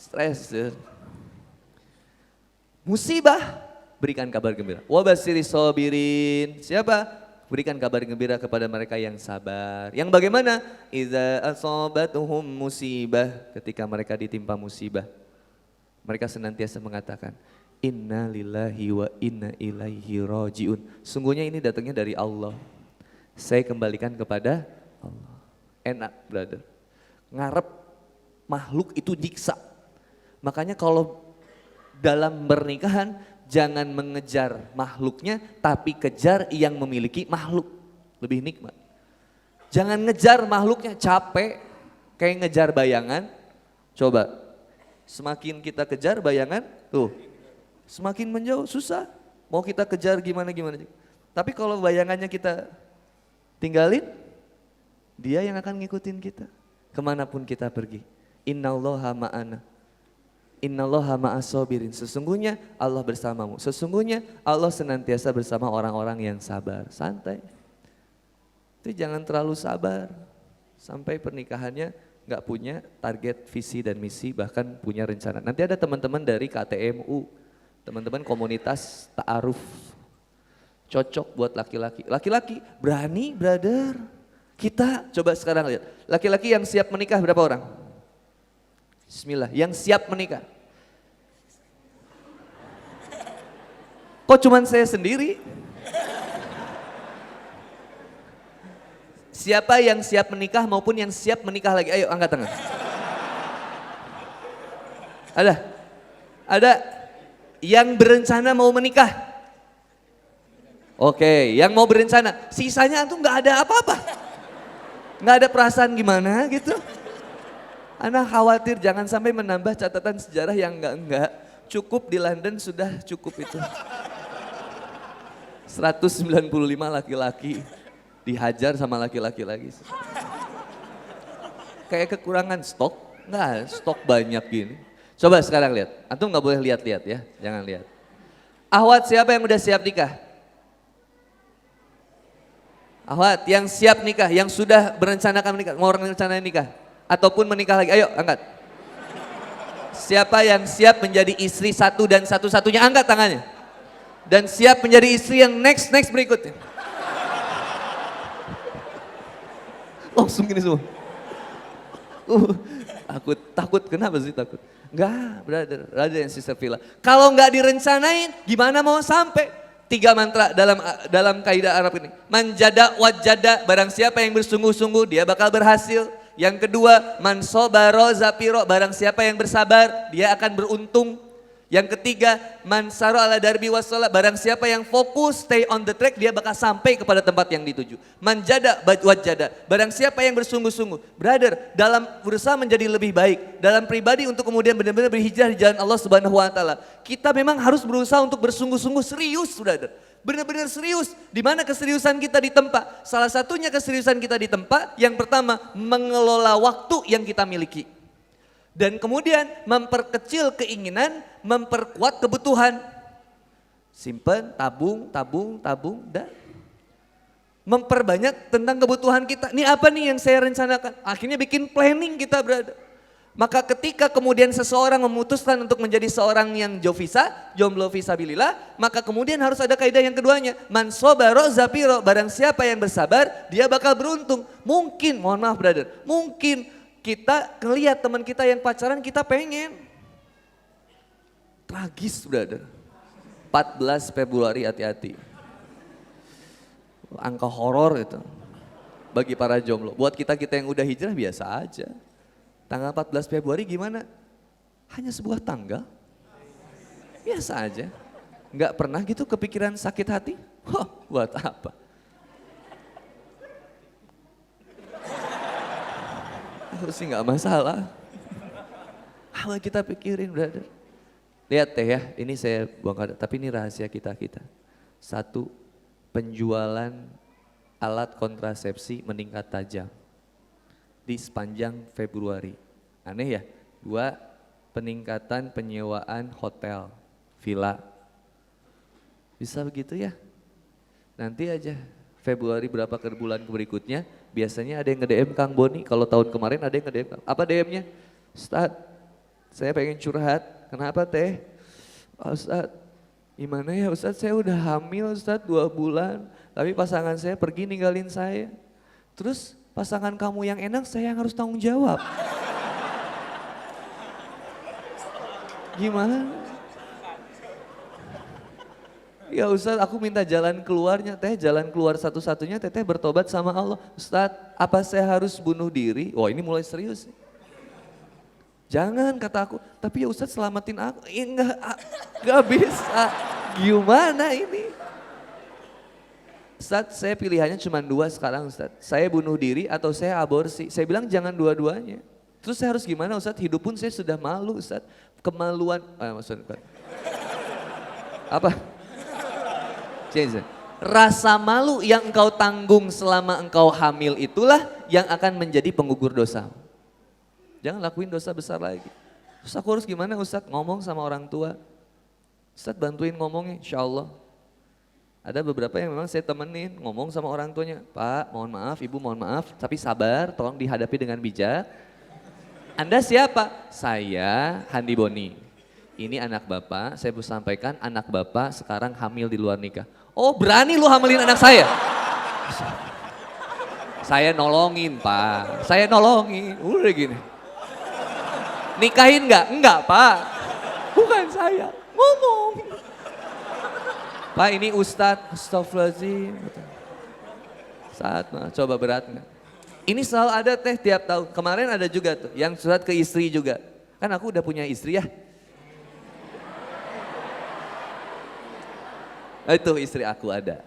Stres. Musibah, berikan kabar gembira. Wabasiri sobirin. Siapa? Berikan kabar gembira kepada mereka yang sabar. Yang bagaimana? Idza asabatuhum musibah. Ketika mereka ditimpa musibah. Mereka senantiasa mengatakan, Inna lillahi wa inna ilaihi rajiun. Sungguhnya ini datangnya dari Allah. Saya kembalikan kepada Allah. Enak, brother. Ngarep makhluk itu nyiksa. Makanya kalau dalam pernikahan, jangan mengejar makhluknya, tapi kejar yang memiliki makhluk. Lebih nikmat. Jangan ngejar makhluknya, capek. Kayak ngejar bayangan. Coba, semakin kita kejar bayangan, tuh, semakin menjauh, susah. Mau kita kejar gimana-gimana. Tapi kalau bayangannya kita tinggalin, dia yang akan ngikutin kita. Kemanapun kita pergi. Innallaha ma'ana. Innallaha ma'as-sabirin. Sesungguhnya Allah bersamamu. Sesungguhnya Allah senantiasa bersama orang-orang yang sabar. Santai. Itu jangan terlalu sabar. Sampai pernikahannya gak punya target, visi dan misi, bahkan punya rencana. Nanti ada teman-teman dari KTMU, teman-teman komunitas ta'aruf. Cocok buat laki-laki. Laki-laki berani, brother. Kita coba sekarang lihat. Laki-laki yang siap menikah berapa orang? Bismillah, yang siap menikah. Kok cuman saya sendiri? Siapa yang siap menikah maupun yang siap menikah lagi? Ayo angkat tangan. Ada? Ada? Yang berencana mau menikah? Oke, yang mau berencana. Sisanya tuh nggak ada apa-apa. Nggak ada perasaan gimana gitu. Anak khawatir jangan sampai menambah catatan sejarah yang enggak. Cukup di London sudah cukup itu. 195 laki-laki dihajar sama laki-laki lagi. Kayak kekurangan stok, enggak, stok banyak gini. Coba sekarang lihat, antum nggak boleh lihat-lihat ya, jangan lihat. Ahwat siapa yang udah siap nikah? Ahwat yang siap nikah, yang sudah berencanakan menikah, mau rencanain nikah? Ataupun menikah lagi, ayo angkat. Siapa yang siap menjadi istri satu dan satu-satunya, angkat tangannya. Dan siap menjadi istri yang next berikutnya. Langsung gini semua. Aku takut, kenapa sih takut? Enggak, brother and sister Villa. Kalau enggak direncanain, gimana mau sampai? 3 mantra dalam kaidah Arab ini. Manjada wajada, barang siapa yang bersungguh-sungguh dia bakal berhasil. Yang kedua, man sobaro zapiro, barang siapa yang bersabar, dia akan beruntung. Yang ketiga, man saro ala darbi wassalah, barang siapa yang fokus, stay on the track, dia bakal sampai kepada tempat yang dituju. Man jada wajada, barang siapa yang bersungguh-sungguh. Brother, dalam berusaha menjadi lebih baik, dalam pribadi untuk kemudian benar-benar berhijrah di jalan Allah Subhanahu wa taala. Kita memang harus berusaha untuk bersungguh-sungguh, serius, brother. Benar-benar serius. Di mana keseriusan kita ditempa? Salah satunya keseriusan kita ditempa, yang pertama mengelola waktu yang kita miliki. Dan kemudian memperkecil keinginan, memperkuat kebutuhan. Simpen, tabung, dah. Memperbanyak tentang kebutuhan kita. Ini apa nih yang saya rencanakan? Akhirnya bikin planning kita, brother. Maka ketika kemudian seseorang memutuskan untuk menjadi seorang yang jomblo fisabilillah, maka kemudian harus ada kaidah yang keduanya. Man sobaro zapiro, barang siapa yang bersabar, dia bakal beruntung. Mungkin, mohon maaf brother, mungkin kita ngelihat teman kita yang pacaran, kita pengen. Tragis brother. 14 Februari hati-hati. Angka horor itu. Bagi para jomblo. Buat kita-kita yang udah hijrah biasa aja. Tanggal 14 Februari gimana? Hanya sebuah tanggal. Biasa aja. Nggak pernah gitu kepikiran sakit hati? Buat apa? Harus sih nggak masalah. Apa kita pikirin, brother? Lihat teh ya, ini saya bongkar, tapi ini rahasia kita-kita. 1, penjualan alat kontrasepsi meningkat tajam di sepanjang Februari. Aneh ya. 2, peningkatan penyewaan hotel, villa. Bisa begitu ya? Nanti aja Februari berapa ke bulan berikutnya, biasanya ada yang nge-DM Kang Boni, kalau tahun kemarin ada yang nge-DM. Apa DM-nya? Ustaz, saya pengen curhat. Kenapa teh? Ustadz, gimana ya Ustadz, saya udah hamil Ustadz 2 bulan. Tapi pasangan saya pergi ninggalin saya. Terus pasangan kamu yang enak saya yang harus tanggung jawab. Gimana? Ya Ustadz, aku minta jalan keluarnya. Teh, jalan keluar satu-satunya teteh bertobat sama Allah. Ustadz, apa saya harus bunuh diri? Wah, ini mulai serius nih. Jangan, kata aku. Tapi ya Ustadz, selamatin aku. Ya enggak bisa. Gimana ini? Ustadz, saya pilihannya cuma 2 sekarang Ustadz. Saya bunuh diri atau saya aborsi. Saya bilang jangan dua-duanya. Terus saya harus gimana Ustadz? Hidup pun saya sudah malu Ustadz. Kemaluan, maksudnya apa? Rasa malu yang engkau tanggung selama engkau hamil itulah yang akan menjadi penggugur dosa. Jangan lakuin dosa besar lagi. Terus aku harus gimana Ustadz? Ngomong sama orang tua. Ustadz bantuin ngomongnya, insya Allah. Ada beberapa yang memang saya temenin, ngomong sama orang tuanya. Pak, mohon maaf, Ibu mohon maaf, tapi sabar, tolong dihadapi dengan bijak. Anda siapa? Saya Handi Boni. Ini anak Bapak, saya mau sampaikan anak Bapak sekarang hamil di luar nikah. Oh, berani lu hamilin anak saya? Saya nolongin Pak, saya nolongin, udah gini. Nikahin nggak? Enggak Pak, bukan saya, ngomong. Pak ini Ustadz, astagfirullahaladzim. Saat mah, coba berat nggak? Ini selalu ada teh tiap tahun, kemarin ada juga tuh, yang surat ke istri juga. Kan aku udah punya istri ya. Nah, itu istri aku ada.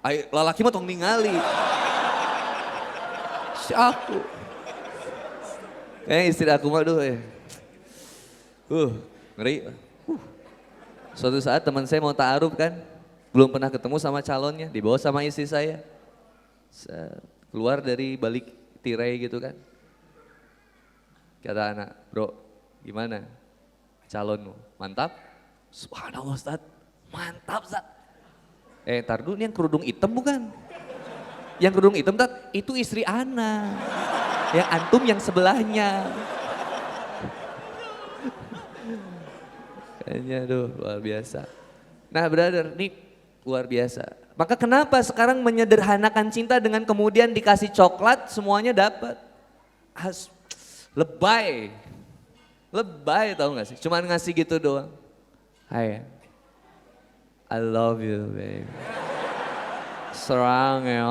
Ayo, lalaki mah tong ningali. Si aku. Kayaknya istri aku mah ngeri. Suatu saat teman saya mau ta'aruf kan, belum pernah ketemu sama calonnya, dibawa sama istri saya. Keluar dari balik tirai gitu kan. Kata anak, bro gimana calonmu? Mantap? Subhanallah Ustadz, mantap Ustadz. Ntar dulu ini yang kerudung hitam bukan? Yang kerudung hitam itu istri ana. Yang antum yang sebelahnya. Kayaknya luar biasa. Nah brother, ini luar biasa. Maka kenapa sekarang menyederhanakan cinta dengan kemudian dikasih coklat semuanya dapat. Lebay. Lebay tau gak sih? Cuman ngasih gitu doang. Hai, I love you baby. Serang ya.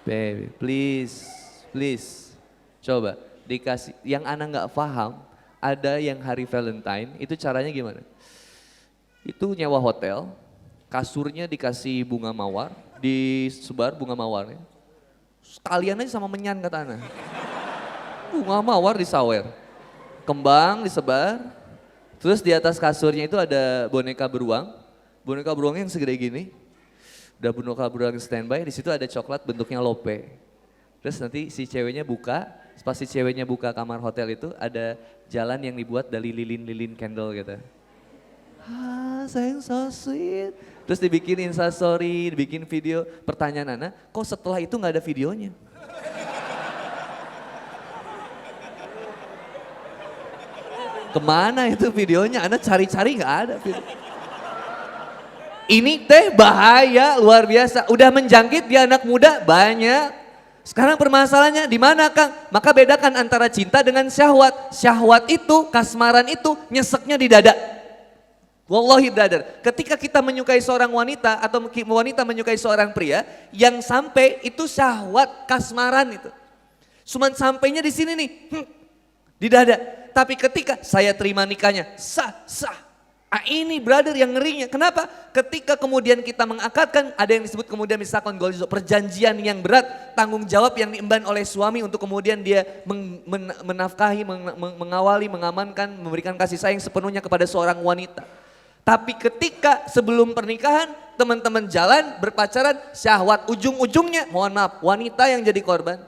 Baby, please. Coba dikasih, yang anak gak paham, ada yang hari Valentine, itu caranya gimana? Itu nyewa hotel, kasurnya dikasih bunga mawar, disebar bunga mawarnya. Sekalian aja sama menyan kata anak. Bunga mawar disawer, kembang disebar, terus di atas kasurnya itu ada boneka beruang yang segede gini. Udah boneka beruang standby, di situ ada coklat bentuknya lope. Terus nanti si ceweknya buka, pas si ceweknya buka kamar hotel itu ada jalan yang dibuat dari lilin-lilin candle gitu. Sayang so sweet. Terus dibikin instastory, dibikin video. Pertanyaan Ana, kok setelah itu gak ada videonya? Kemana itu videonya? Ana cari-cari gak ada video. Ini teh bahaya luar biasa. Udah menjangkit di anak muda banyak. Sekarang permasalahannya di mana Kang? Maka bedakan antara cinta dengan syahwat. Syahwat itu, kasmaran itu nyeseknya di dada. Wallahi brother, ketika kita menyukai seorang wanita atau wanita menyukai seorang pria, yang sampai itu syahwat kasmaran itu. Cuman sampainya di sini nih, di dada. Tapi ketika saya terima nikahnya, sah. Ini brother yang ngerinya. Kenapa? Ketika kemudian kita mengakadkan, ada yang disebut kemudian misalkan perjanjian yang berat, tanggung jawab yang diemban oleh suami untuk kemudian dia menafkahi, mengawali, mengamankan, memberikan kasih sayang sepenuhnya kepada seorang wanita. Tapi ketika sebelum pernikahan, teman-teman jalan, berpacaran, syahwat ujung-ujungnya, mohon maaf, wanita yang jadi korban.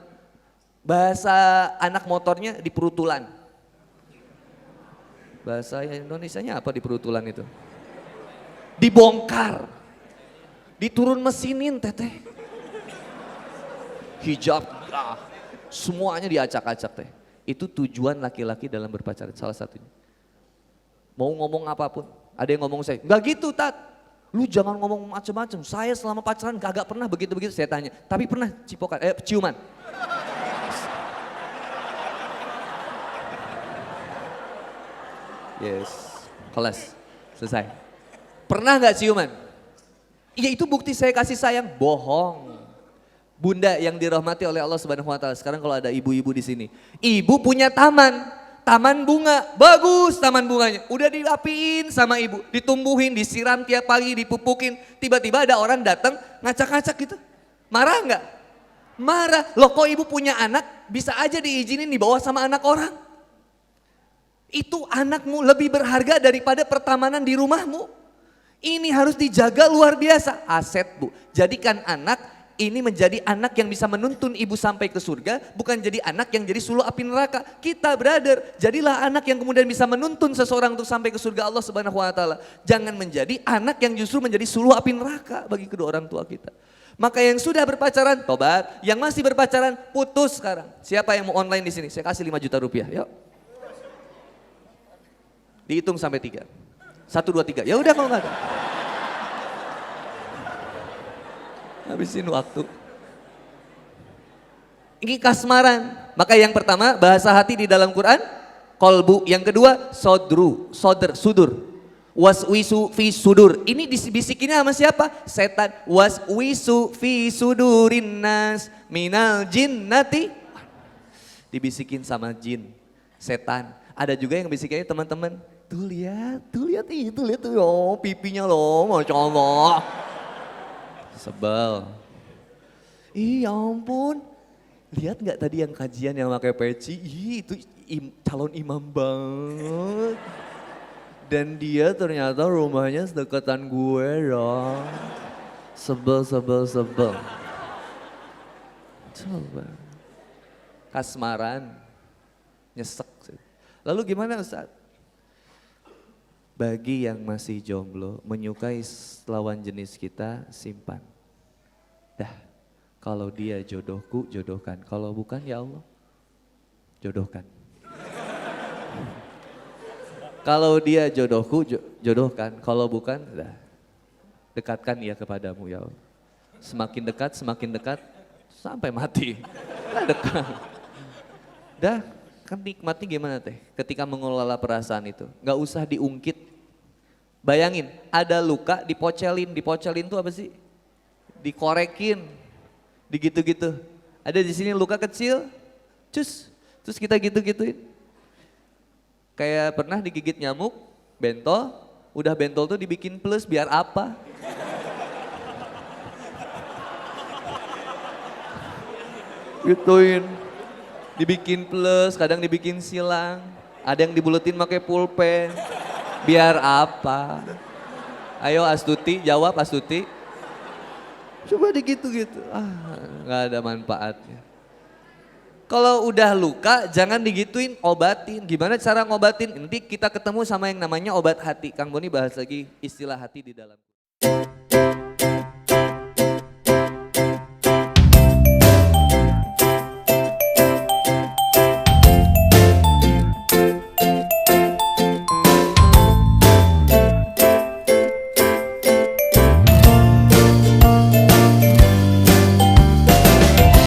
Bahasa anak motornya diperutulan. Bahasa Indonesianya apa di perutulan itu? Dibongkar. Diturun mesinin teteh. Hijab, semuanya diacak-acak teh. Itu tujuan laki-laki dalam berpacaran, salah satunya. Mau ngomong apapun, ada yang ngomong saya, enggak gitu Tat. Lu jangan ngomong macem-macem, saya selama pacaran kagak pernah begitu-begitu. Saya tanya, tapi pernah ciuman? Yes, kelas, selesai. Pernah nggak ciuman? Iya itu bukti saya kasih sayang, bohong. Bunda yang dirahmati oleh Allah Subhanahu wa taala. Sekarang kalau ada ibu-ibu di sini. Ibu punya taman bunga, bagus taman bunganya. Udah dirapiin sama ibu, ditumbuhin, disiram tiap pagi, dipupukin. Tiba-tiba ada orang datang ngacak-ngacak gitu. Marah nggak? Marah. Loh kok ibu punya anak, bisa aja diizinin dibawa sama anak orang. Itu anakmu lebih berharga daripada pertamanan di rumahmu. Ini harus dijaga luar biasa, aset Bu. Jadikan anak ini menjadi anak yang bisa menuntun ibu sampai ke surga, bukan jadi anak yang jadi suluh api neraka. Kita brother, jadilah anak yang kemudian bisa menuntun seseorang untuk sampai ke surga Allah Subhanahu wa taala. Jangan menjadi anak yang justru menjadi suluh api neraka bagi kedua orang tua kita. Maka yang sudah berpacaran, tobat. Yang masih berpacaran, putus sekarang. Siapa yang mau online di sini? Saya kasih 5 juta rupiah, yuk. Dihitung sampai 3. 1, 2, 3. Ya udah kalau nggak ada. Habisin waktu. Ini kasmaran. Maka yang pertama bahasa hati di dalam Quran, kolbu. Yang kedua sudur. Waswisu fi sudur. Ini dibisikinnya sama siapa? Setan. Waswisu fi sudurin nas minal jinnati. Dibisikin sama jin, setan. Ada juga yang bisikinnya teman-teman. Tuh lihat tuh, oh pipinya loh, Masya Allah. Sebel. Ih ya ampun, lihat gak tadi yang kajian yang pakai peci? Ih itu calon imam banget. Dan dia ternyata rumahnya sedekatan gue dong. Sebel. Coba. Kasmaran, nyesek. Lalu gimana Ustaz? Bagi yang masih jomblo, menyukai lawan jenis kita, simpan. Dah, kalau dia jodohku, jodohkan. Kalau bukan ya Allah, jodohkan. Kalau dia jodohku, jodohkan. Kalau bukan, dah, dekatkan ia kepadamu ya Allah. Semakin dekat, sampai mati. Dah dekat. Dah. Kan nikmatnya gimana teh ketika mengelola perasaan itu. Gak usah diungkit. Bayangin ada luka dipocelin itu apa sih? Dikorekin, digitu-gitu. Ada di sini luka kecil, terus kita gitu-gituin. Kayak pernah digigit nyamuk, bentol, udah bentol tuh dibikin plus biar apa? Gituin. Dibikin plus, kadang dibikin silang, ada yang dibuletin pakai pulpen, biar apa? Ayo Astuti, jawab Astuti. Coba digitu-gitu, nggak ada manfaatnya. Kalau udah luka jangan digituin, obatin. Gimana cara ngobatin? Nanti kita ketemu sama yang namanya obat hati. Kang Boni bahas lagi istilah hati di dalam.